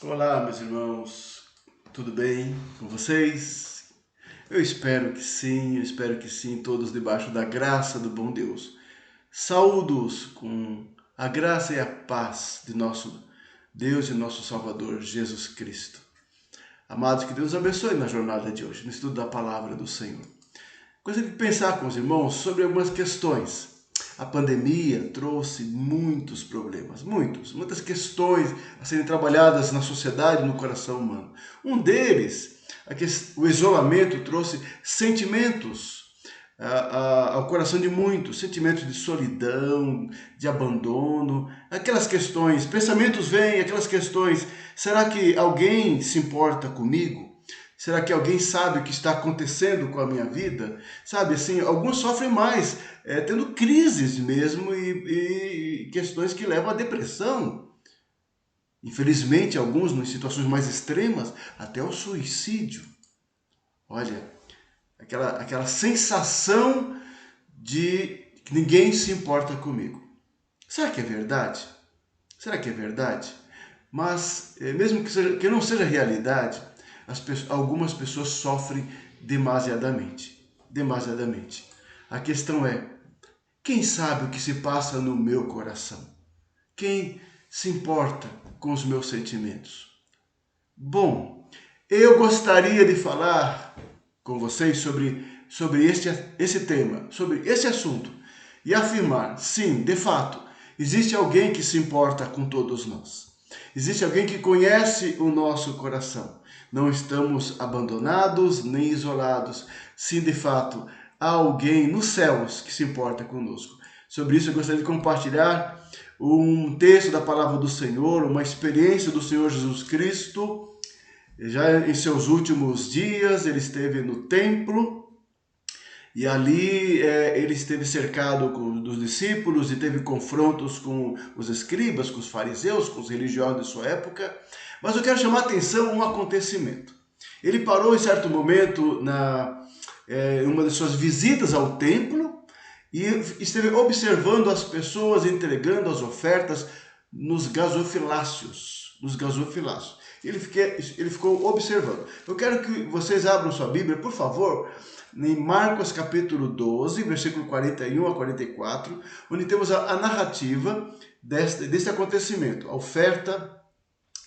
Olá, meus irmãos, tudo bem com vocês? Eu espero que sim, todos debaixo da graça do bom Deus. Saúdo-os com a graça e a paz de nosso Deus e nosso Salvador Jesus Cristo. Amados, que Deus abençoe na jornada de hoje, no estudo da palavra do Senhor. Gostaria de pensar com os irmãos sobre algumas questões. A pandemia trouxe muitos problemas, muitas questões a serem trabalhadas na sociedade e no coração humano. Um deles, o isolamento trouxe sentimentos ao coração de muitos, sentimentos de solidão, de abandono, aquelas questões, pensamentos vêm, aquelas questões, será que alguém se importa comigo? Será que alguém sabe o que está acontecendo com a minha vida? Sabe, assim, alguns sofrem mais, tendo crises mesmo e questões que levam à depressão. Infelizmente, alguns, em situações mais extremas, até o suicídio. Olha, aquela sensação de que ninguém se importa comigo. Será que é verdade? Será que é verdade? Mas, mesmo que não seja realidade, algumas pessoas sofrem demasiadamente. Demasiadamente. A questão é, quem sabe o que se passa no meu coração? Quem se importa com os meus sentimentos? Bom, eu gostaria de falar com vocês sobre esse tema, sobre esse assunto, e afirmar, sim, de fato, existe alguém que se importa com todos nós. Existe alguém que conhece o nosso coração. Não estamos abandonados nem isolados. Sim, de fato, há alguém nos céus que se importa conosco. Sobre isso eu gostaria de compartilhar um texto da palavra do Senhor, uma experiência do Senhor Jesus Cristo. Já em seus últimos dias, ele esteve no templo e ali ele esteve cercado dos discípulos e teve confrontos com os escribas, com os fariseus, com os religiosos de sua época. Mas eu quero chamar a atenção a um acontecimento. Ele parou em certo momento em uma de suas visitas ao templo e esteve observando as pessoas entregando as ofertas nos gasofiláceos. Ele ficou observando. Eu quero que vocês abram sua Bíblia, por favor, em Marcos capítulo 12, versículo 41 a 44, onde temos a narrativa desse acontecimento, a oferta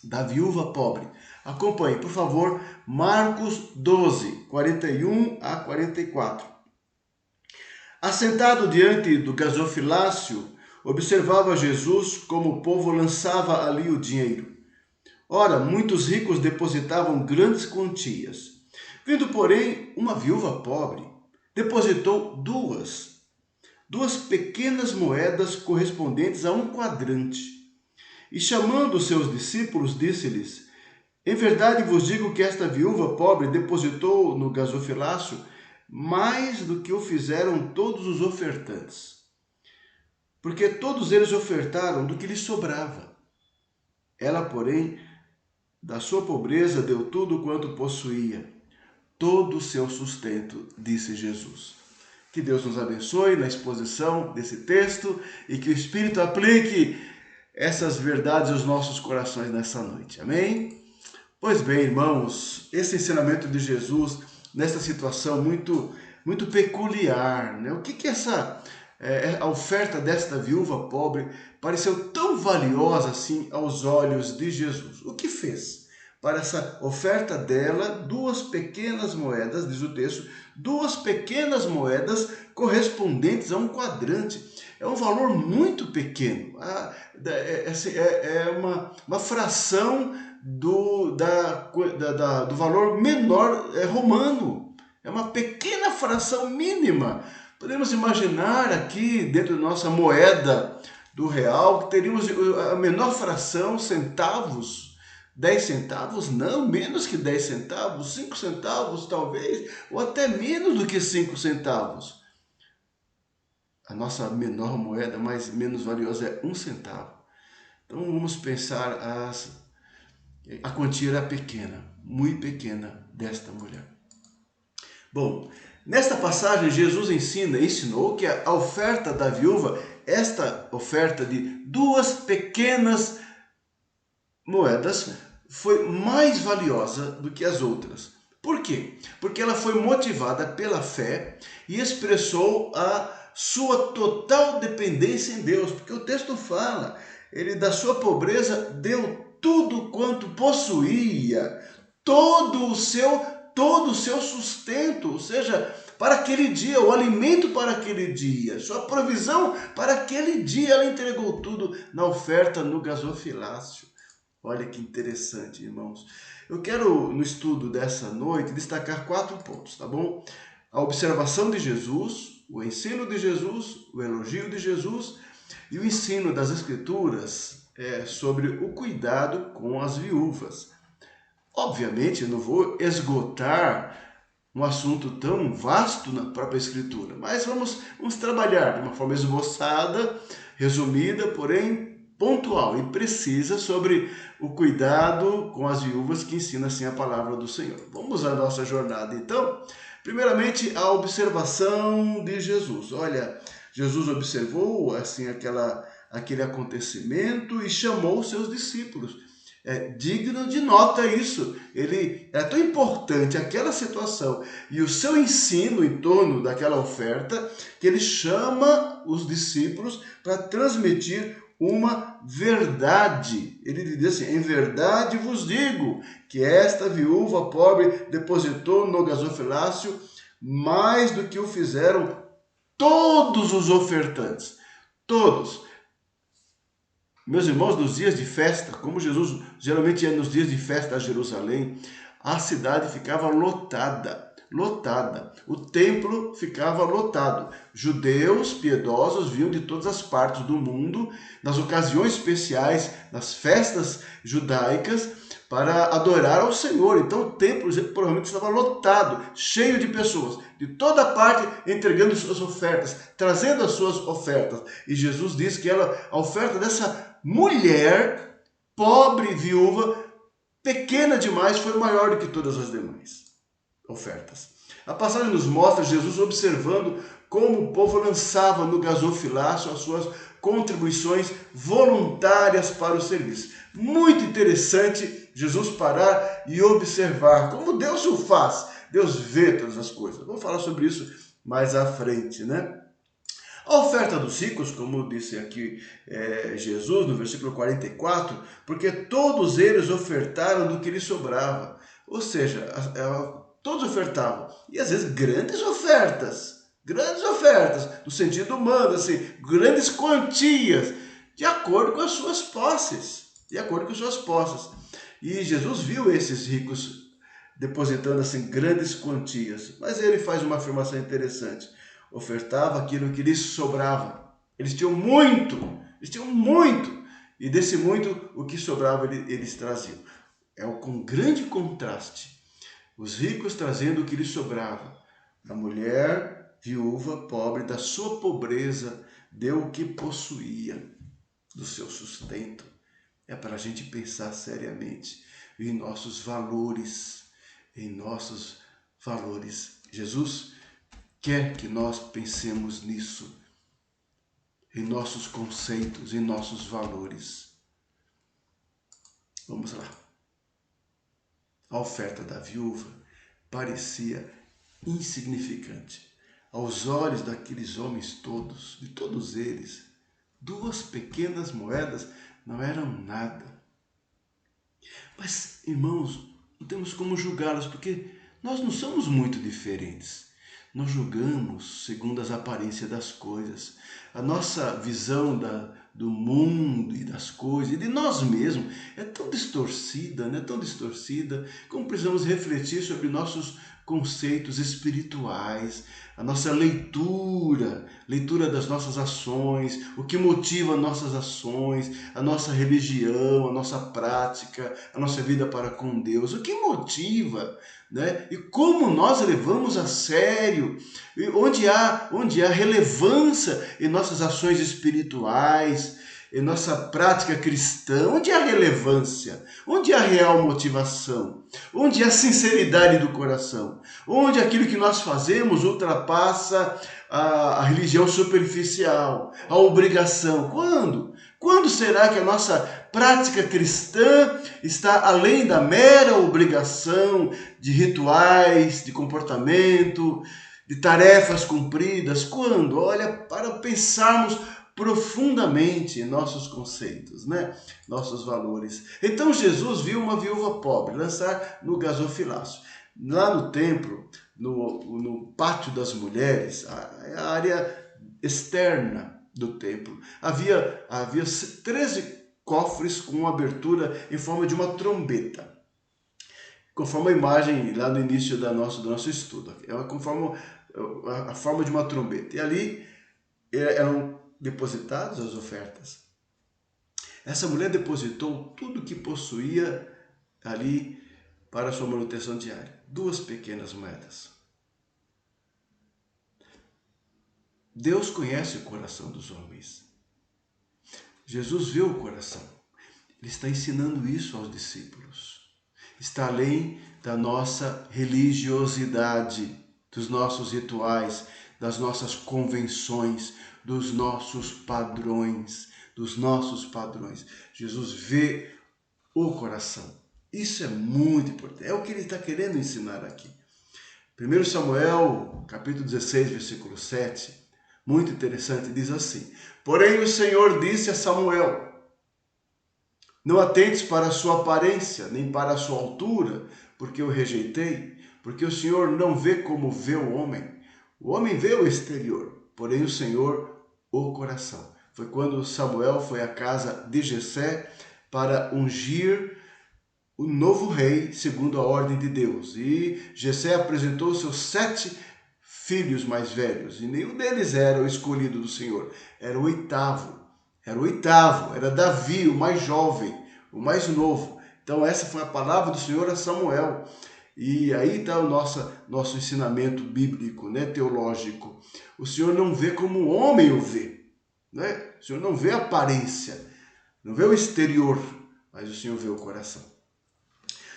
da viúva pobre. Acompanhe, por favor, Marcos 12, 41 a 44. Assentado diante do gasofilácio, observava Jesus como o povo lançava ali o dinheiro. Ora, muitos ricos depositavam grandes quantias. Vindo, porém, uma viúva pobre, depositou duas pequenas moedas correspondentes a um quadrante. E chamando os seus discípulos, disse-lhes: Em verdade vos digo que esta viúva pobre depositou no gasofilácio mais do que o fizeram todos os ofertantes. Porque todos eles ofertaram do que lhes sobrava. Ela, porém, da sua pobreza deu tudo quanto possuía, todo o seu sustento, disse Jesus. Que Deus nos abençoe na exposição desse texto e que o Espírito aplique essas verdades aos nossos corações nessa noite. Amém? Pois bem, irmãos, esse ensinamento de Jesus nessa situação muito peculiar, né? O que a oferta desta viúva pobre pareceu tão valiosa assim aos olhos de Jesus? O que fez? Para essa oferta dela, duas pequenas moedas, diz o texto, duas pequenas moedas correspondentes a um quadrante. É um valor muito pequeno. É uma fração do valor menor romano. É uma pequena fração mínima. Podemos imaginar aqui, dentro da nossa moeda do real, que teríamos a menor fração, centavos. 10 centavos? Não, menos que 10 centavos, 5 centavos talvez, ou até menos do que 5 centavos. A nossa menor moeda, menos valiosa, é 1 centavo. Então vamos pensar, a quantia era pequena, muito pequena desta mulher. Bom, nesta passagem Jesus ensinou que a oferta da viúva, esta oferta de duas pequenas moedas, foi mais valiosa do que as outras. Por quê? Porque ela foi motivada pela fé e expressou a sua total dependência em Deus. Porque o texto fala, ele da sua pobreza deu tudo quanto possuía, todo o seu sustento, ou seja, para aquele dia, o alimento para aquele dia, sua provisão para aquele dia, ela entregou tudo na oferta no gasofilácio. Olha que interessante, irmãos. Eu quero, no estudo dessa noite, destacar 4 pontos, tá bom? A observação de Jesus, o ensino de Jesus, o elogio de Jesus e o ensino das Escrituras sobre o cuidado com as viúvas. Obviamente, eu não vou esgotar um assunto tão vasto na própria Escritura, mas vamos trabalhar de uma forma esboçada, resumida, porém pontual e precisa sobre o cuidado com as viúvas que ensina assim a palavra do Senhor. Vamos à nossa jornada então. Primeiramente, a observação de Jesus. Olha, Jesus observou assim aquele acontecimento e chamou os seus discípulos. É digno de nota isso. Ele é tão importante aquela situação e o seu ensino em torno daquela oferta que ele chama os discípulos para transmitir uma verdade. Ele diz assim: em verdade vos digo que esta viúva pobre depositou no gasofilácio mais do que o fizeram todos os ofertantes. Todos. Meus irmãos, nos dias de festa, como Jesus geralmente ia nos dias de festa a Jerusalém, a cidade ficava lotada. O templo ficava lotado. Judeus piedosos vinham de todas as partes do mundo, nas ocasiões especiais, nas festas judaicas, para adorar ao Senhor. Então o templo provavelmente estava lotado, cheio de pessoas, de toda parte entregando suas ofertas, trazendo as suas ofertas. E Jesus diz que a oferta dessa mulher, pobre, viúva, pequena demais, foi maior do que todas as demais ofertas. A passagem nos mostra Jesus observando como o povo lançava no gasofilácio as suas contribuições voluntárias para o serviço. Muito interessante Jesus parar e observar como Deus o faz. Deus vê todas as coisas. Vamos falar sobre isso mais à frente, né? A oferta dos ricos, como disse aqui Jesus no versículo 44, porque todos eles ofertaram do que lhes sobrava. Ou seja, todos ofertavam. E às vezes grandes ofertas, no sentido humano, assim, grandes quantias, de acordo com as suas posses. E Jesus viu esses ricos depositando assim grandes quantias. Mas ele faz uma afirmação interessante. Ofertava aquilo que lhes sobrava. Eles tinham muito. E desse muito, o que sobrava eles traziam. É com grande contraste. Os ricos trazendo o que lhes sobrava. A mulher, viúva, pobre, da sua pobreza, deu o que possuía, do seu sustento. É para a gente pensar seriamente em nossos valores. Jesus quer que nós pensemos nisso, em nossos conceitos, em nossos valores. Vamos lá. A oferta da viúva parecia insignificante. Aos olhos daqueles homens todos, de todos eles, 2 pequenas moedas não eram nada. Mas, irmãos, não temos como julgá-los, porque nós não somos muito diferentes. Nós julgamos segundo as aparências das coisas. A nossa visão do mundo e das coisas e de nós mesmos é tão distorcida, como precisamos refletir sobre nossos conceitos espirituais, a nossa leitura das nossas ações, o que motiva nossas ações, a nossa religião, a nossa prática, a nossa vida para com Deus, o que motiva, né? E como nós levamos a sério, onde há relevância em nossas ações espirituais, em nossa prática cristã, onde há relevância, onde há real motivação, onde há sinceridade do coração, onde aquilo que nós fazemos ultrapassa a religião superficial, a obrigação. Quando? Quando será que a nossa prática cristã está além da mera obrigação de rituais, de comportamento, de tarefas cumpridas. Quando? Olha, para pensarmos profundamente em nossos conceitos, né? Nossos valores. Então Jesus viu uma viúva pobre lançar no gasofilácio. Lá no templo, no pátio das mulheres, a área externa do templo, havia 13 cofres com uma abertura em forma de uma trombeta, conforme a imagem lá no início do nosso estudo. Conforme a forma de uma trombeta. E ali eram depositadas as ofertas. Essa mulher depositou tudo que possuía ali para a sua manutenção diária. 2 pequenas moedas. Deus conhece o coração dos homens. Jesus vê o coração. Ele está ensinando isso aos discípulos. Está além da nossa religiosidade, dos nossos rituais, das nossas convenções, dos nossos padrões, Jesus vê o coração. Isso é muito importante. É o que ele está querendo ensinar aqui. 1 Samuel, capítulo 16, versículo 7, muito interessante, diz assim: Porém o Senhor disse a Samuel: Não atentes para a sua aparência, nem para a sua altura, porque eu rejeitei, porque o Senhor não vê como vê o homem. O homem vê o exterior, porém o Senhor o coração. Foi quando Samuel foi à casa de Jessé para ungir o novo rei segundo a ordem de Deus. E Jessé apresentou seus 7 filhos mais velhos, e nenhum deles era o escolhido do Senhor. Era o oitavo, era Davi, o mais jovem, o mais novo. Então essa foi a palavra do Senhor a Samuel. E aí está o nosso ensinamento bíblico, né, teológico. O Senhor não vê como o homem o vê, né? O Senhor não vê a aparência, não vê o exterior, mas o Senhor vê o coração.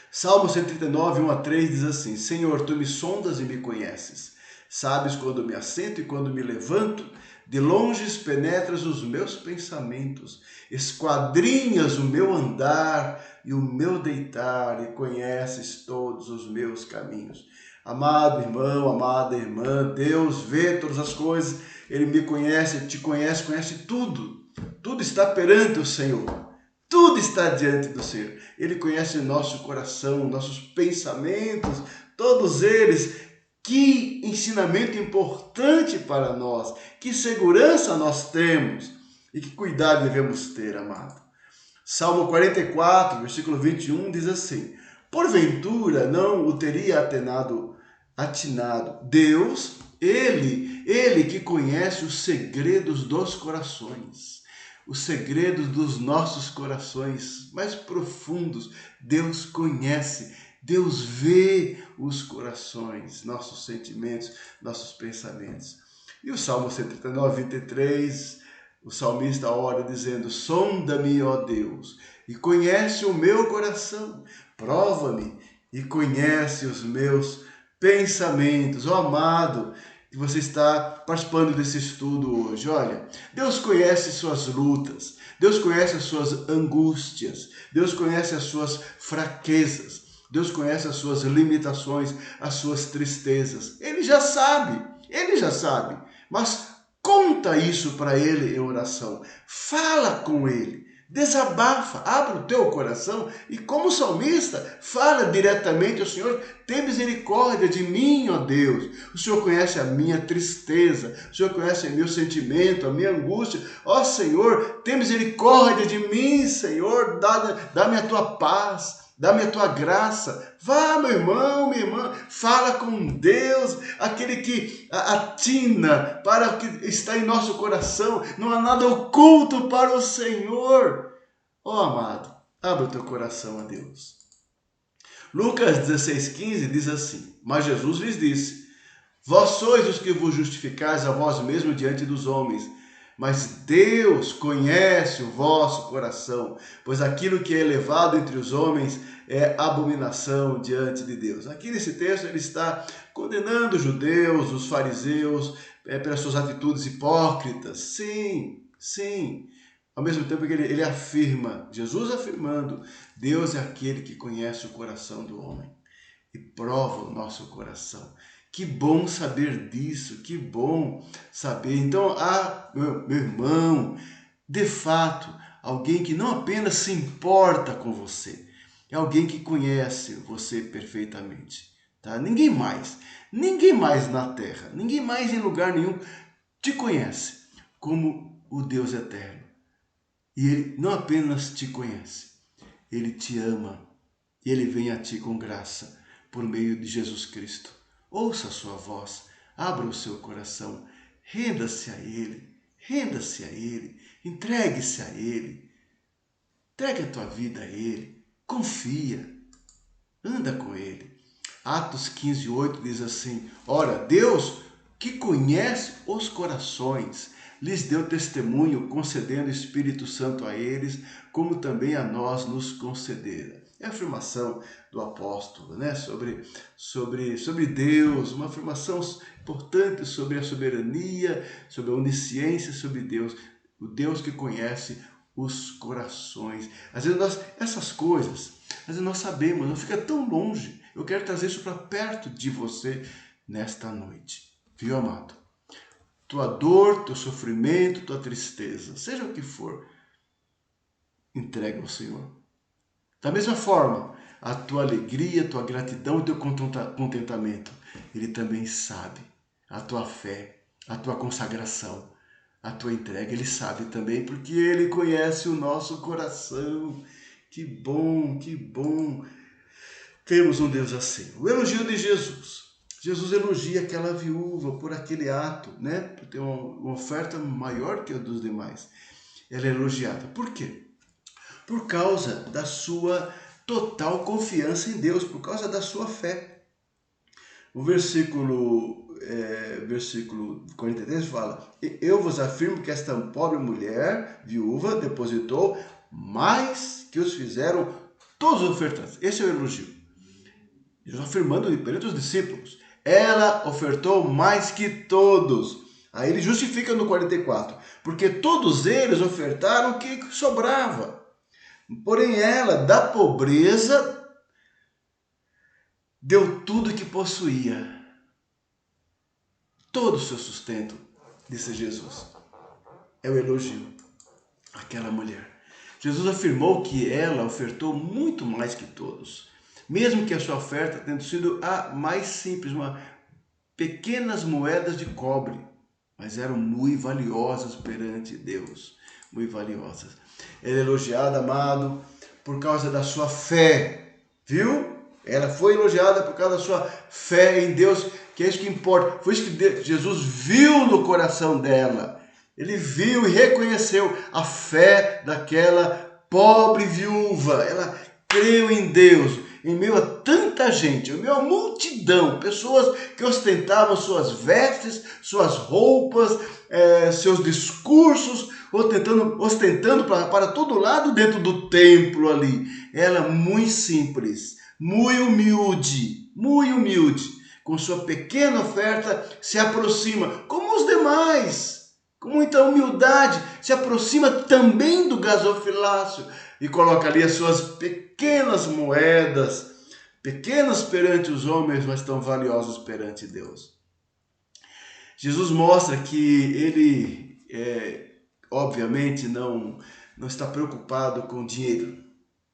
Salmo 139, 1-3 diz assim: Senhor, tu me sondas e me conheces. Sabes quando me assento e quando me levanto. De longe penetras os meus pensamentos. Esquadrinhas o meu andar e o meu deitar e conheces todos os meus caminhos. Amado irmão, amada irmã, Deus vê todas as coisas. Ele me conhece, te conhece, conhece tudo. Tudo está perante o Senhor. Tudo está diante do Senhor. Ele conhece o nosso coração, nossos pensamentos, todos eles. Que ensinamento importante para nós. Que segurança nós temos. E que cuidado devemos ter, amado. Salmo 44, versículo 21 diz assim: Porventura não o teria atinado Deus, ele que conhece os segredos dos corações. Os segredos dos nossos corações mais profundos, Deus conhece, Deus vê os corações, nossos sentimentos, nossos pensamentos. E o Salmo 139, 23, o salmista ora dizendo: Sonda-me, ó Deus, e conhece o meu coração, prova-me e conhece os meus pensamentos. Ó amado, que você está participando desse estudo hoje. Olha, Deus conhece suas lutas, Deus conhece as suas angústias, Deus conhece as suas fraquezas, Deus conhece as suas limitações, as suas tristezas. Ele já sabe, mas conta isso para Ele em oração, fala com Ele. Desabafa, abre o teu coração e, como salmista, fala diretamente ao Senhor: tem misericórdia de mim, ó Deus. O Senhor conhece a minha tristeza, o Senhor conhece o meu sentimento, a minha angústia. Ó Senhor, tem misericórdia de mim, Senhor, dá-me a tua paz. Dá-me a tua graça. Vá, meu irmão, minha irmã, fala com Deus, aquele que atina para o que está em nosso coração. Não há nada oculto para o Senhor. Ó amado, abre o teu coração a Deus. Lucas 16,15 diz assim: Mas Jesus lhes disse: Vós sois os que vos justificais a vós mesmos diante dos homens, mas Deus conhece o vosso coração, pois aquilo que é elevado entre os homens é abominação diante de Deus. Aqui nesse texto ele está condenando os judeus, os fariseus, pelas suas atitudes hipócritas. Sim, ao mesmo tempo que ele afirma, Jesus afirmando, Deus é aquele que conhece o coração do homem e prova o nosso coração. Que bom saber disso, que bom saber. Então, meu irmão, de fato, alguém que não apenas se importa com você, é alguém que conhece você perfeitamente. Tá? Ninguém mais na terra, ninguém mais em lugar nenhum te conhece como o Deus eterno. E ele não apenas te conhece, ele te ama e ele vem a ti com graça por meio de Jesus Cristo. Ouça a sua voz, abra o seu coração, renda-se a ele, entregue-se a ele, entregue a tua vida a ele, confia, anda com ele. Atos 15:8 diz assim: ora, Deus que conhece os corações, lhes deu testemunho, concedendo o Espírito Santo a eles, como também a nós nos concedera. É a afirmação do apóstolo, né? sobre Deus, uma afirmação importante sobre a soberania, sobre a onisciência, sobre Deus, o Deus que conhece os corações. Às vezes essas coisas, às vezes nós sabemos, não fica tão longe. Eu quero trazer isso para perto de você nesta noite. Viu, amado? Tua dor, teu sofrimento, tua tristeza, seja o que for, entrega ao Senhor. Da mesma forma, a tua alegria, a tua gratidão, o teu contentamento, Ele também sabe. A tua fé, a tua consagração, a tua entrega, Ele sabe também, porque Ele conhece o nosso coração. Que bom, que bom. Temos um Deus assim. O elogio de Jesus. Jesus elogia aquela viúva por aquele ato, né? Por ter uma oferta maior que a dos demais. Ela é elogiada. Por quê? Por causa da sua total confiança em Deus, por causa da sua fé. O versículo 43 fala: eu vos afirmo que esta pobre mulher, viúva, depositou mais que os fizeram todos os ofertantes. Esse é o elogio. Jesus afirmando perante os discípulos. Ela ofertou mais que todos. Aí ele justifica no 44. Porque todos eles ofertaram o que sobrava. Porém ela, da pobreza, deu tudo o que possuía. Todo o seu sustento, disse Jesus. É o elogio àquela mulher. Jesus afirmou que ela ofertou muito mais que todos. Mesmo que a sua oferta tenha sido a mais simples, pequenas moedas de cobre, mas eram muito valiosas perante Deus, muito valiosas. Ela é elogiada, amado, por causa da sua fé, viu? Ela foi elogiada por causa da sua fé em Deus, que é isso que importa. Foi isso que Jesus viu no coração dela. Ele viu e reconheceu a fé daquela pobre viúva. Ela creu em Deus. Em meio a tanta gente, em meio a multidão, pessoas que ostentavam suas vestes, suas roupas, seus discursos, ostentando para todo lado dentro do templo ali. Ela muito simples, muito humilde, com sua pequena oferta se aproxima, como os demais, com muita humildade, se aproxima também do gasofilácio e coloca ali as suas pequenas moedas, pequenas perante os homens, mas tão valiosas perante Deus. Jesus mostra que ele, obviamente, não está preocupado com dinheiro,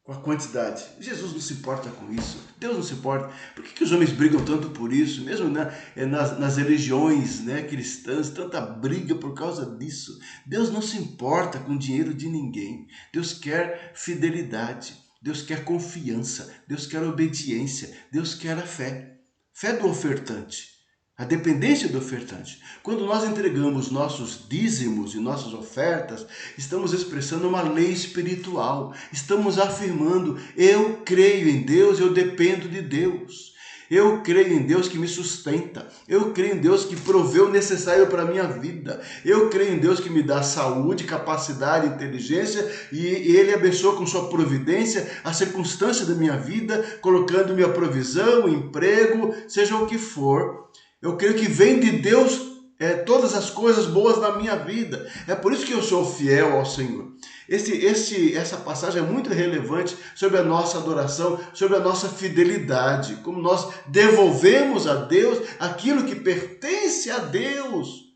com a quantidade. Jesus não se importa com isso. Deus não se importa. Por que os homens brigam tanto por isso? Mesmo nas religiões, né, cristãs, tanta briga por causa disso. Deus não se importa com o dinheiro de ninguém. Deus quer fidelidade. Deus quer confiança. Deus quer obediência. Deus quer a fé. Fé do ofertante. A dependência do ofertante. Quando nós entregamos nossos dízimos e nossas ofertas, estamos expressando uma lei espiritual. Estamos afirmando: eu creio em Deus, eu dependo de Deus. Eu creio em Deus que me sustenta. Eu creio em Deus que provê o necessário para a minha vida. Eu creio em Deus que me dá saúde, capacidade, inteligência e Ele abençoa com sua providência a circunstância da minha vida, colocando minha provisão, emprego, seja o que for. Eu creio que vem de Deus todas as coisas boas na minha vida. É por isso que eu sou fiel ao Senhor. Essa passagem é muito relevante sobre a nossa adoração, sobre a nossa fidelidade, como nós devolvemos a Deus aquilo que pertence a Deus.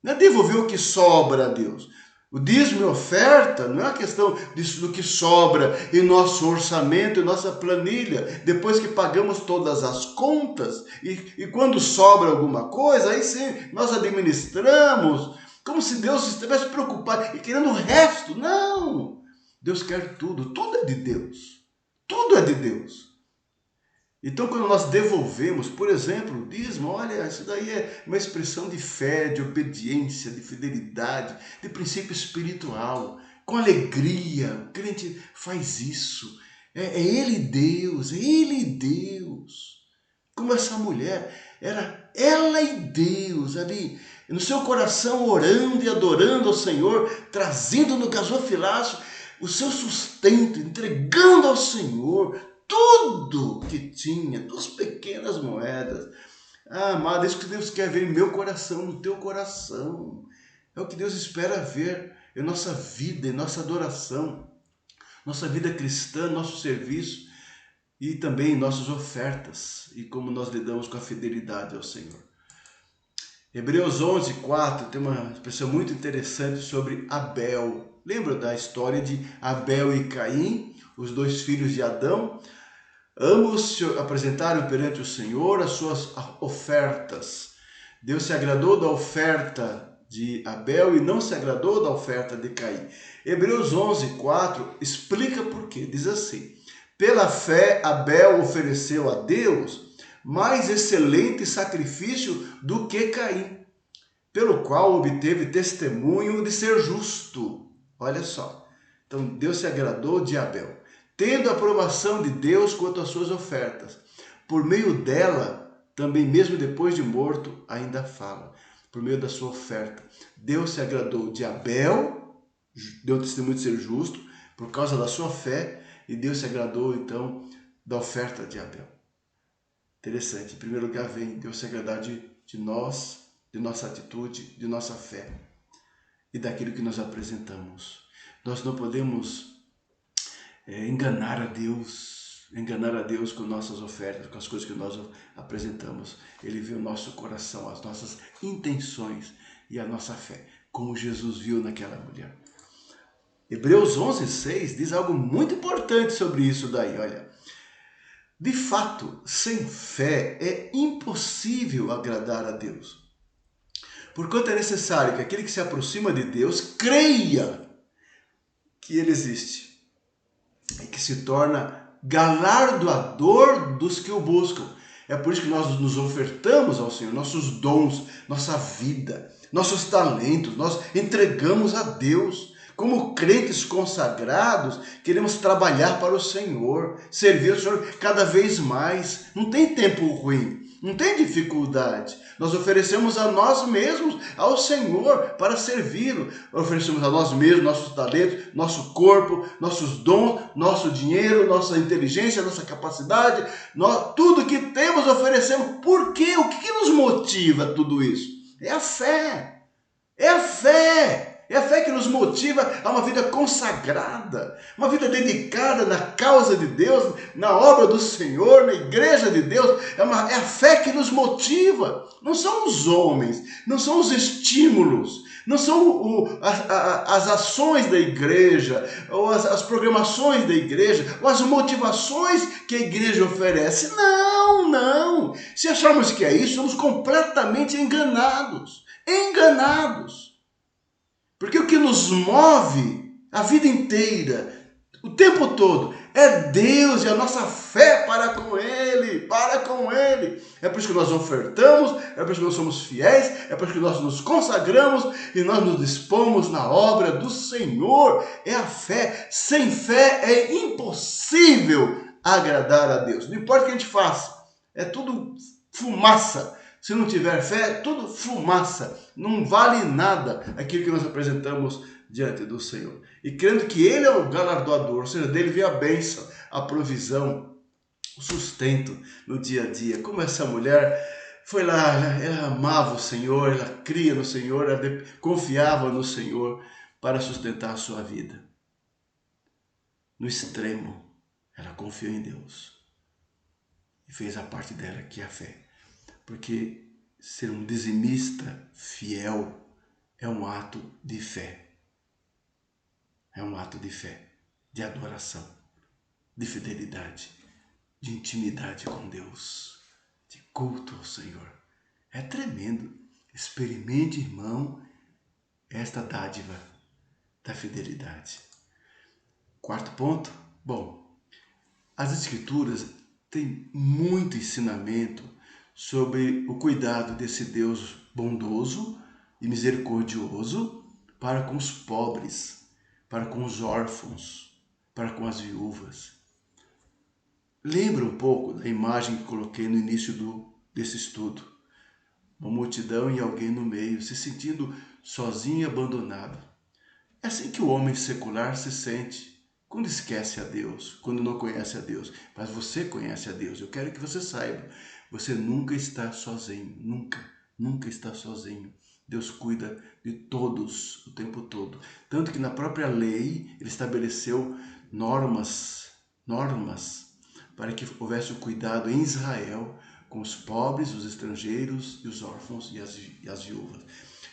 Não é devolver o que sobra a Deus. O dízimo e oferta não é uma questão do que sobra em nosso orçamento, em nossa planilha, depois que pagamos todas as contas, e quando sobra alguma coisa, aí sim nós administramos, como se Deus estivesse preocupado e querendo o resto. Não! Deus quer tudo, tudo é de Deus. Tudo é de Deus. Então, quando nós devolvemos, por exemplo, o dízimo, olha, isso daí é uma expressão de fé, de obediência, de fidelidade, de princípio espiritual. Com alegria, o crente faz isso. É Ele Deus, é Ele Deus. Como essa mulher, era ela e Deus ali, no seu coração orando e adorando ao Senhor, trazendo no gasofilaço o seu sustento, entregando ao Senhor tudo que tinha, 2 pequenas moedas. Amado, é isso que Deus quer ver em meu coração, no teu coração. É o que Deus espera ver em nossa vida, em nossa adoração, nossa vida cristã, nosso serviço e também em nossas ofertas e como nós lidamos com a fidelidade ao Senhor. Hebreus 11:4 tem uma expressão muito interessante sobre Abel. Lembra da história de Abel e Caim, os 2 filhos de Adão? Ambos se apresentaram perante o Senhor as suas ofertas. Deus se agradou da oferta de Abel e não se agradou da oferta de Caim. Hebreus 11:4 explica por quê. Diz assim: pela fé Abel ofereceu a Deus mais excelente sacrifício do que Caim, pelo qual obteve testemunho de ser justo. Olha só. Então Deus se agradou de Abel, tendo a aprovação de Deus quanto às suas ofertas. Por meio dela, também mesmo depois de morto, ainda fala. Por meio da sua oferta. Deus se agradou de Abel, deu testemunho de ser justo, por causa da sua fé, e Deus se agradou, então, da oferta de Abel. Interessante. Em primeiro lugar, vem Deus se agradar de nós, de nossa atitude, de nossa fé e daquilo que nós apresentamos. Nós não podemos enganar a Deus com nossas ofertas, com as coisas que nós apresentamos. Ele vê o nosso coração, as nossas intenções e a nossa fé, como Jesus viu naquela mulher. Hebreus 11:6 diz algo muito importante sobre isso daí, olha. De fato, sem fé é impossível agradar a Deus. Porquanto é necessário que aquele que se aproxima de Deus creia que Ele existe e que se torna galardoador dos que o buscam. É por isso que nós nos ofertamos ao Senhor, nossos dons, nossa vida, nossos talentos, nós entregamos a Deus. Como crentes consagrados, queremos trabalhar para o Senhor, servir o Senhor cada vez mais. Não tem tempo ruim, não tem dificuldade. Nós oferecemos a nós mesmos, ao Senhor, para servi-lo. Oferecemos a nós mesmos, nossos talentos, nosso corpo, nossos dons, nosso dinheiro, nossa inteligência, nossa capacidade. Tudo que temos oferecemos. Por quê? O que nos motiva a tudo isso? É a fé. É a fé. É a fé que nos motiva a uma vida consagrada, uma vida dedicada na causa de Deus, na obra do Senhor, na igreja de Deus. É a fé que nos motiva. Não são os homens, não são os estímulos, não são as ações da igreja, ou as programações da igreja, ou as motivações que a igreja oferece. Não, não. Se acharmos que é isso, somos completamente enganados. Enganados. Porque o que nos move a vida inteira, o tempo todo, é Deus e a nossa fé para com Ele, para com Ele. É por isso que nós ofertamos, é por isso que nós somos fiéis, é por isso que nós nos consagramos e nós nos dispomos na obra do Senhor. É a fé. Sem fé é impossível agradar a Deus. Não importa o que a gente faça, é tudo fumaça. Se não tiver fé, tudo fumaça. Não vale nada aquilo que nós apresentamos diante do Senhor. E crendo que Ele é o galardoador, ou seja, dele vem a bênção, a provisão, o sustento no dia a dia. Como essa mulher foi lá, ela amava o Senhor, ela cria no Senhor, ela confiava no Senhor para sustentar a sua vida. No extremo, ela confiou em Deus e fez a parte dela, que é a fé. Porque ser um dizimista fiel é um ato de fé. É um ato de fé, de adoração, de fidelidade, de intimidade com Deus, de culto ao Senhor. É tremendo. Experimente, irmão, esta dádiva da fidelidade. Quarto ponto. Bom, as Escrituras têm muito ensinamento sobre o cuidado desse Deus bondoso e misericordioso para com os pobres, para com os órfãos, para com as viúvas. Lembra um pouco da imagem que coloquei no início desse estudo. Uma multidão e alguém no meio, se sentindo sozinho e abandonado. É assim que o homem secular se sente quando esquece a Deus, quando não conhece a Deus. Mas você conhece a Deus. Eu quero que você saiba, você nunca está sozinho, nunca está sozinho. Deus cuida de todos o tempo todo. Tanto que na própria lei ele estabeleceu normas para que houvesse o cuidado em Israel com os pobres, os estrangeiros e os órfãos e as viúvas.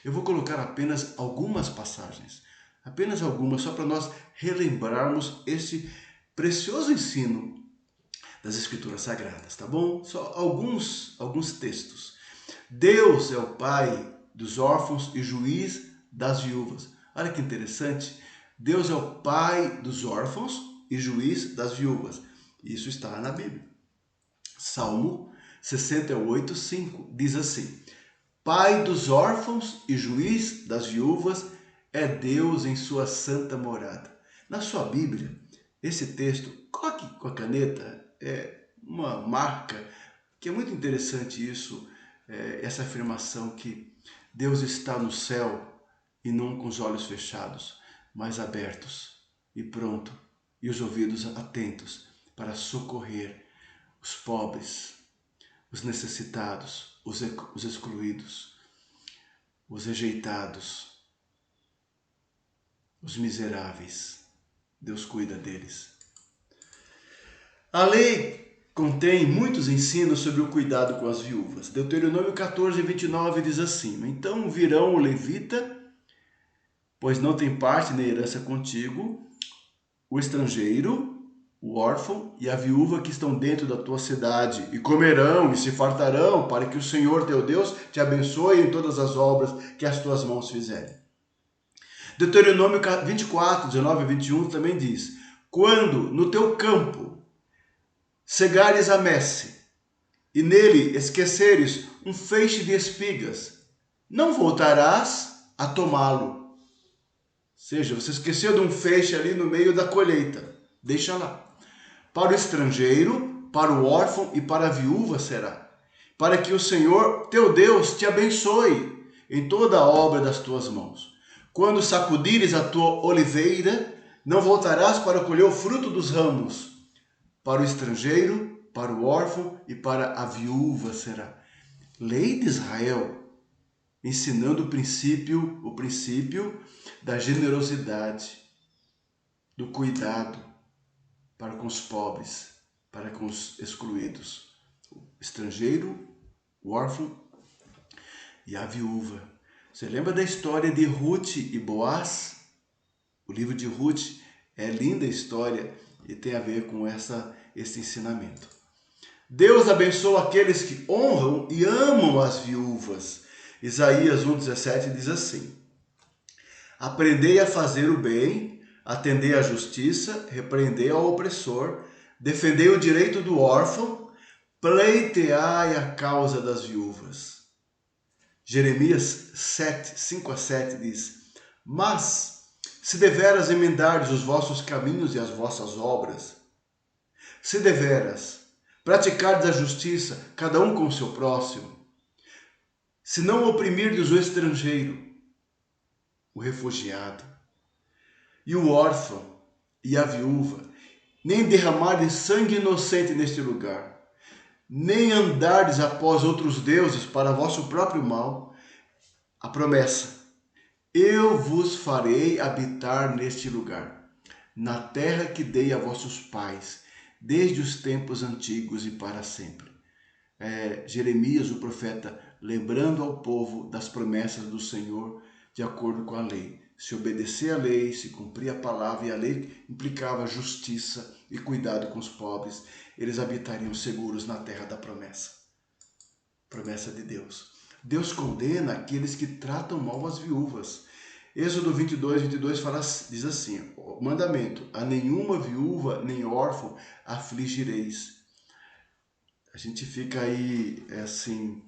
Eu vou colocar apenas algumas passagens, apenas algumas, só para nós relembrarmos este precioso ensino das Escrituras Sagradas, tá bom? Só alguns textos. Deus é o Pai dos órfãos e juiz das viúvas. Olha que interessante. Deus é o Pai dos órfãos e juiz das viúvas. Isso está na Bíblia. Salmo 68, 5 diz assim: Pai dos órfãos e juiz das viúvas é Deus em sua santa morada. Na sua Bíblia, esse texto, coloque com a caneta, é uma marca, que é muito interessante isso, essa afirmação que Deus está no céu e não com os olhos fechados, mas abertos e pronto, e os ouvidos atentos para socorrer os pobres, os necessitados, os excluídos, os rejeitados, os miseráveis. Deus cuida deles. A lei contém muitos ensinos sobre o cuidado com as viúvas. Deuteronômio 14, 29 diz assim: Então virão o levita, pois não tem parte nem herança contigo, o estrangeiro, o órfão e a viúva que estão dentro da tua cidade, e comerão e se fartarão, para que o Senhor teu Deus te abençoe em todas as obras que as tuas mãos fizerem. Deuteronômio 24, 19 e 21 também diz: Quando no teu campo cegares a messe, e nele esqueceres um feixe de espigas, não voltarás a tomá-lo. Ou seja, você esqueceu de um feixe ali no meio da colheita, deixa lá. Para o estrangeiro, para o órfão e para a viúva será, para que o Senhor teu Deus te abençoe em toda a obra das tuas mãos. Quando sacudires a tua oliveira, não voltarás para colher o fruto dos ramos. Para o estrangeiro, para o órfão e para a viúva será. Lei de Israel, ensinando o princípio da generosidade, do cuidado para com os pobres, para com os excluídos, o estrangeiro, o órfão e a viúva. Você lembra da história de Ruth e Boaz? O livro de Ruth é linda história e tem a ver com esse ensinamento. Deus abençoa aqueles que honram e amam as viúvas. Isaías 1,17 diz assim: Aprendei a fazer o bem, atendei à justiça, repreendei ao opressor, defendei o direito do órfão, pleiteai a causa das viúvas. Jeremias 7, 5 a 7 diz: Mas, se deveras emendardes os vossos caminhos e as vossas obras, se deveras praticardes a justiça, cada um com o seu próximo, se não oprimirdes o estrangeiro, o refugiado, e o órfão e a viúva, nem derramardes sangue inocente neste lugar, nem andardes após outros deuses para vosso próprio mal. A promessa: eu vos farei habitar neste lugar, na terra que dei a vossos pais, desde os tempos antigos e para sempre. Jeremias, o profeta, lembrando ao povo das promessas do Senhor de acordo com a lei. Se obedecer à lei, se cumprir a palavra, e a lei implicava justiça e cuidado com os pobres, eles habitariam seguros na terra da promessa. Promessa de Deus. Deus condena aqueles que tratam mal as viúvas. Êxodo 22 diz assim, o mandamento: a nenhuma viúva nem órfão afligireis. A gente fica aí assim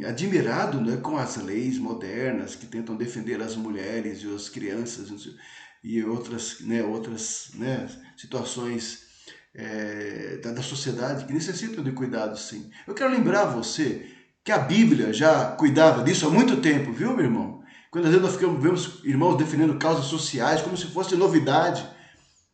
admirado, né, com as leis modernas que tentam defender as mulheres e as crianças e outras situações da sociedade que necessitam de cuidado, sim. Eu quero lembrar você que a Bíblia já cuidava disso há muito tempo, viu, meu irmão? Quando às vezes nós vemos irmãos defendendo causas sociais como se fosse novidade,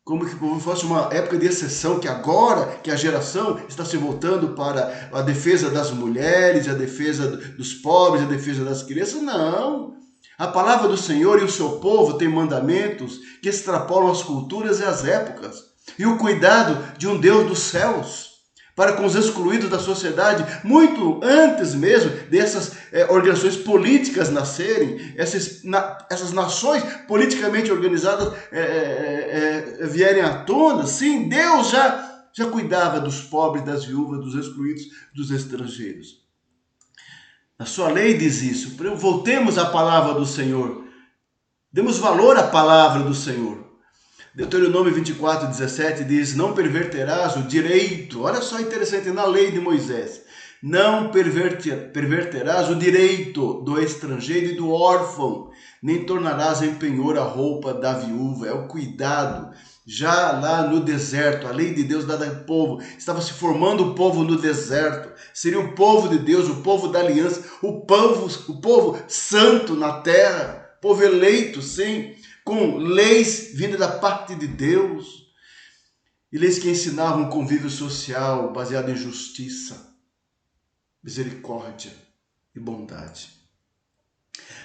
como se fosse uma época de exceção, que agora que a geração está se voltando para a defesa das mulheres, a defesa dos pobres, a defesa das crianças. Não! A palavra do Senhor e o seu povo têm mandamentos que extrapolam as culturas e as épocas. E o cuidado de um Deus dos céus para com os excluídos da sociedade, muito antes mesmo dessas organizações políticas nascerem, essas nações politicamente organizadas vierem à tona. Sim, Deus já cuidava dos pobres, das viúvas, dos excluídos, dos estrangeiros. A sua lei diz isso. Voltemos à palavra do Senhor. Demos valor à palavra do Senhor. Deuteronômio 24:17 diz: não perverterás o direito. Olha só interessante, na lei de Moisés. Não perverterás o direito do estrangeiro e do órfão, nem tornarás em penhor a roupa da viúva. É o cuidado. Já lá no deserto, a lei de Deus dada ao povo, estava se formando o povo no deserto. Seria o povo de Deus, o povo da aliança, o povo santo na terra, povo eleito, sim, com leis vindas da parte de Deus, e leis que ensinavam um convívio social baseado em justiça, misericórdia e bondade.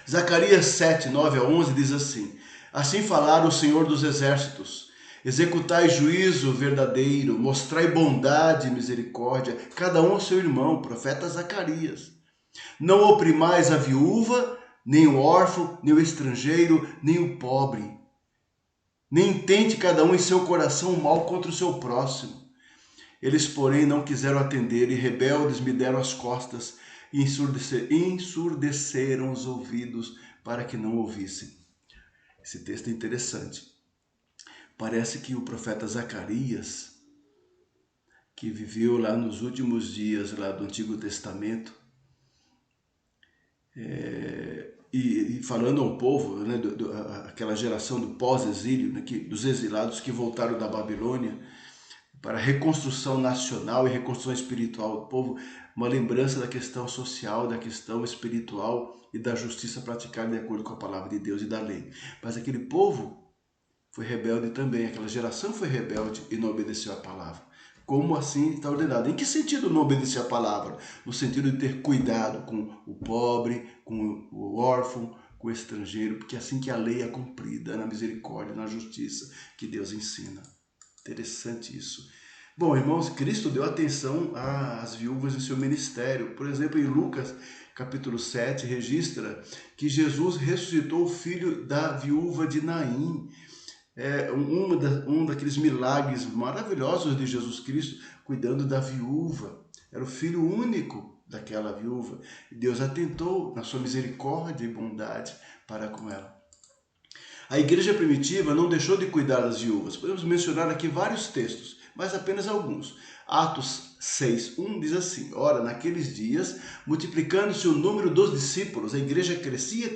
Zacarias 7:9-11 diz assim: assim falara o Senhor dos exércitos: executai juízo verdadeiro, mostrai bondade e misericórdia, cada um ao seu irmão, profeta Zacarias. Não oprimais a viúva, nem o órfão, nem o estrangeiro, nem o pobre. Nem intente cada um em seu coração o mal contra o seu próximo. Eles, porém, não quiseram atender, e rebeldes me deram as costas, e ensurdeceram os ouvidos para que não ouvissem. Esse texto é interessante. Parece que o profeta Zacarias, que viveu lá nos últimos dias lá do Antigo Testamento, e falando ao povo, né, aquela geração do pós-exílio, né, dos exilados que voltaram da Babilônia, para a reconstrução nacional e reconstrução espiritual do povo, uma lembrança da questão social, da questão espiritual e da justiça praticada de acordo com a palavra de Deus e da lei. Mas aquele povo foi rebelde também, aquela geração foi rebelde e não obedeceu a palavra. Como assim está ordenado? Em que sentido não obedecer a palavra? No sentido de ter cuidado com o pobre, com o órfão, com o estrangeiro, porque é assim que a lei é cumprida, na misericórdia, na justiça que Deus ensina. Interessante isso. Bom, irmãos, Cristo deu atenção às viúvas em seu ministério. Por exemplo, em Lucas, capítulo 7, registra que Jesus ressuscitou o filho da viúva de Naim. Um daqueles milagres maravilhosos de Jesus Cristo, cuidando da viúva. Era o filho único daquela viúva. E Deus atentou na sua misericórdia e bondade para com ela. A igreja primitiva não deixou de cuidar das viúvas. Podemos mencionar aqui vários textos, mas apenas alguns. Atos 6:1 diz assim: ora, naqueles dias, multiplicando-se o número dos discípulos, a igreja crescia.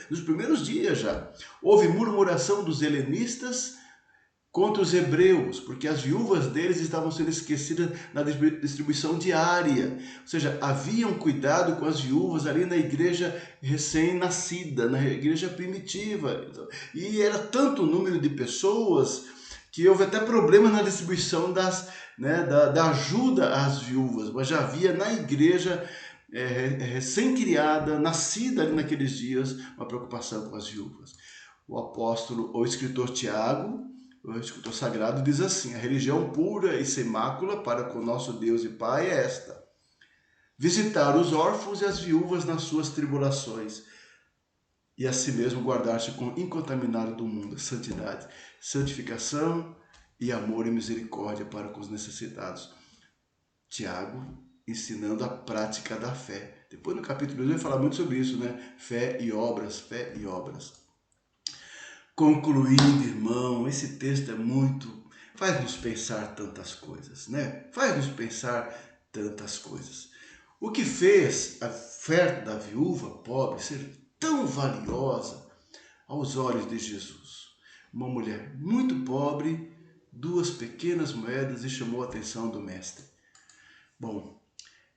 Nos primeiros dias já. Houve murmuração dos helenistas contra os hebreus, porque as viúvas deles estavam sendo esquecidas na distribuição diária. Ou seja, havia um cuidado com as viúvas ali na igreja recém-nascida, na igreja primitiva. E era tanto o número de pessoas que houve até problema na distribuição da ajuda às viúvas, mas já havia na igreja recém-criada, nascida ali naqueles dias, uma preocupação com as viúvas. O apóstolo, ou escritor Tiago, o escritor sagrado, diz assim: a religião pura e sem mácula para com nosso Deus e Pai é esta: visitar os órfãos e as viúvas nas suas tribulações, e a si mesmo guardar-se incontaminado do mundo, santidade, santificação e amor e misericórdia para com os necessitados. Tiago ensinando a prática da fé. Depois no capítulo 2 vai falar muito sobre isso, né? Fé e obras, fé e obras. Concluindo, irmão, esse texto faz-nos pensar tantas coisas, né? Faz-nos pensar tantas coisas. O que fez a fé da viúva pobre ser tão valiosa aos olhos de Jesus? Uma mulher muito pobre, 2 pequenas moedas, e chamou a atenção do mestre. Bom,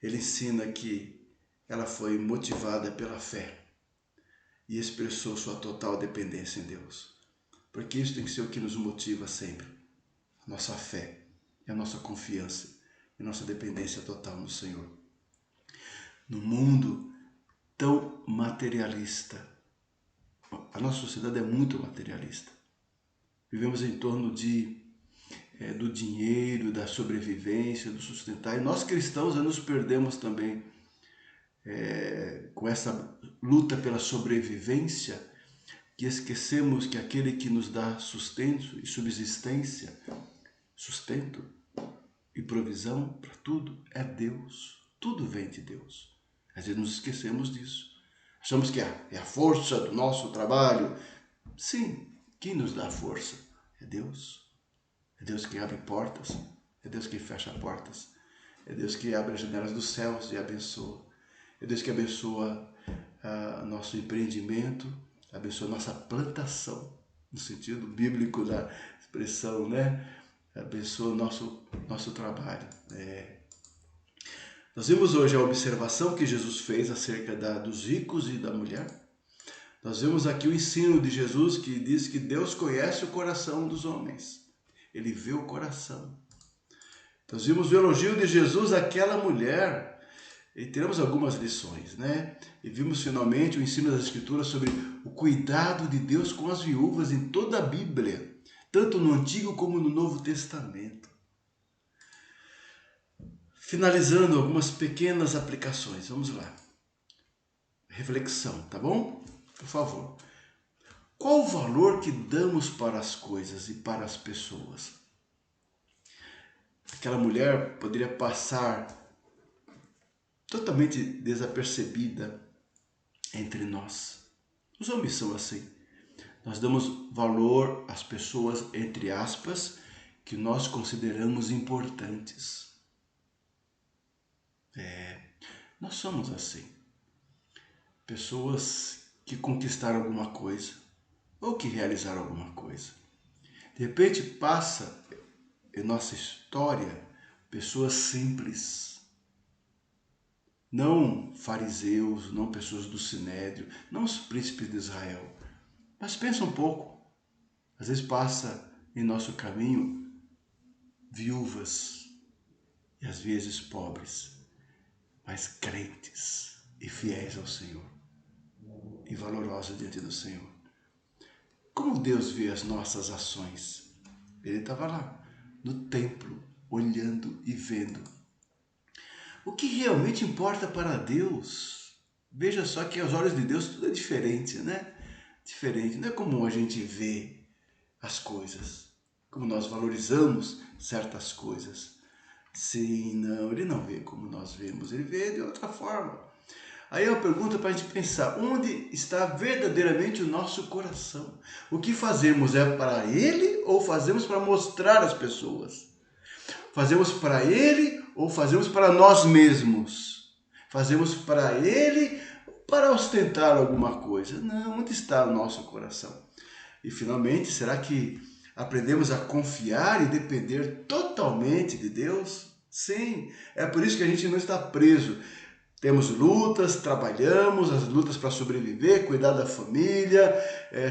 ele ensina que ela foi motivada pela fé e expressou sua total dependência em Deus. Porque isso tem que ser o que nos motiva sempre. A nossa fé, a nossa confiança e a nossa dependência total no Senhor. No mundo tão materialista, a nossa sociedade é muito materialista. Vivemos em torno do dinheiro, da sobrevivência, do sustentar. E nós cristãos nos perdemos também com essa luta pela sobrevivência, que esquecemos que aquele que nos dá sustento e subsistência, sustento e provisão para tudo é Deus. Tudo vem de Deus. Às vezes nos esquecemos disso. Achamos que é a força do nosso trabalho. Sim, quem nos dá força é Deus. É Deus que abre portas, é Deus que fecha portas, é Deus que abre as janelas dos céus e abençoa, é Deus que abençoa nosso empreendimento, abençoa nossa plantação, no sentido bíblico da expressão, né? Abençoa nosso trabalho. Nós vimos hoje a observação que Jesus fez acerca dos ricos e da mulher. Nós vemos aqui o ensino de Jesus que diz que Deus conhece o coração dos homens. Ele vê o coração. Nós vimos o elogio de Jesus àquela mulher e tiramos algumas lições, né? E vimos finalmente o ensino das Escrituras sobre o cuidado de Deus com as viúvas em toda a Bíblia, tanto no Antigo como no Novo Testamento. Finalizando algumas pequenas aplicações, vamos lá. Reflexão, tá bom? Por favor. Qual o valor que damos para as coisas e para as pessoas? Aquela mulher poderia passar totalmente desapercebida entre nós. Os homens são assim. Nós damos valor às pessoas, entre aspas, que nós consideramos importantes. Nós somos assim. Pessoas que conquistaram alguma coisa ou que realizaram alguma coisa. De repente passa em nossa história pessoas simples, não fariseus, não pessoas do Sinédrio, não os príncipes de Israel, mas pensa um pouco. Às vezes passa em nosso caminho viúvas e às vezes pobres, mas crentes e fiéis ao Senhor e valorosos diante do Senhor. Como Deus vê as nossas ações? Ele estava lá, no templo, olhando e vendo. O que realmente importa para Deus? Veja só que aos olhos de Deus tudo é diferente, né? Diferente, não é como a gente vê as coisas, como nós valorizamos certas coisas. Sim, não, ele não vê como nós vemos, ele vê de outra forma. Aí é uma pergunta para a gente pensar, onde está verdadeiramente o nosso coração? O que fazemos é para Ele ou fazemos para mostrar às pessoas? Fazemos para Ele ou fazemos para nós mesmos? Fazemos para Ele ou para ostentar alguma coisa? Não, onde está o nosso coração? E finalmente, será que aprendemos a confiar e depender totalmente de Deus? Sim, é por isso que a gente não está preso Temos lutas, trabalhamos, as lutas para sobreviver, cuidar da família,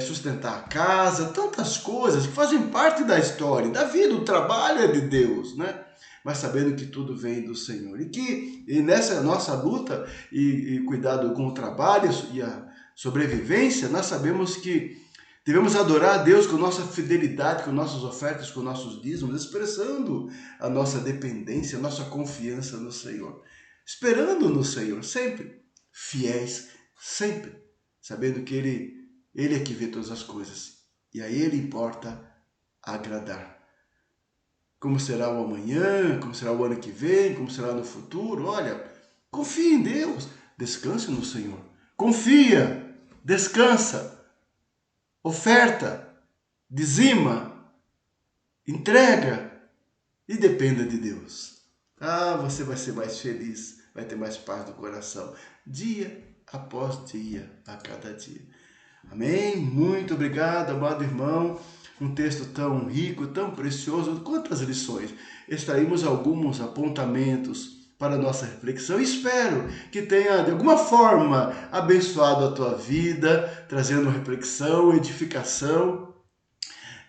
sustentar a casa, tantas coisas que fazem parte da história, da vida. O trabalho é de Deus, né? Mas sabendo que tudo vem do Senhor. E nessa nossa luta e cuidado com o trabalho e a sobrevivência, nós sabemos que devemos adorar a Deus com nossa fidelidade, com nossas ofertas, com nossos dízimos, expressando a nossa dependência, a nossa confiança no Senhor. Esperando no Senhor, sempre. Fiéis, sempre. Sabendo que Ele é que vê todas as coisas. E a Ele importa agradar. Como será o amanhã, como será o ano que vem, como será no futuro, olha, confia em Deus, descanse no Senhor. Confia, descansa, oferta, dizima, entrega e dependa de Deus. Você vai ser mais feliz, vai ter mais paz no coração, dia após dia, a cada dia. Amém? Muito obrigado, amado irmão. Um texto tão rico, tão precioso. Quantas lições! Extraímos alguns apontamentos para a nossa reflexão. Espero que tenha, de alguma forma, abençoado a tua vida, trazendo reflexão, edificação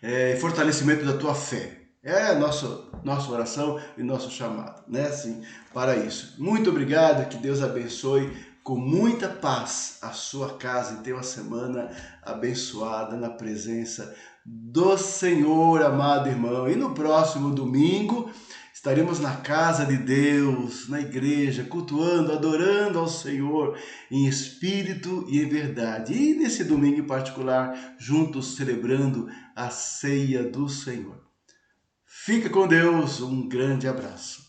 e fortalecimento da tua fé. É a nossa oração e nosso chamado, né? Assim, para isso. Muito obrigado, que Deus abençoe com muita paz a sua casa e tenha uma semana abençoada na presença do Senhor, amado irmão. E no próximo domingo estaremos na casa de Deus, na igreja, cultuando, adorando ao Senhor em espírito e em verdade. E nesse domingo em particular, juntos celebrando a ceia do Senhor. Fica com Deus, um grande abraço.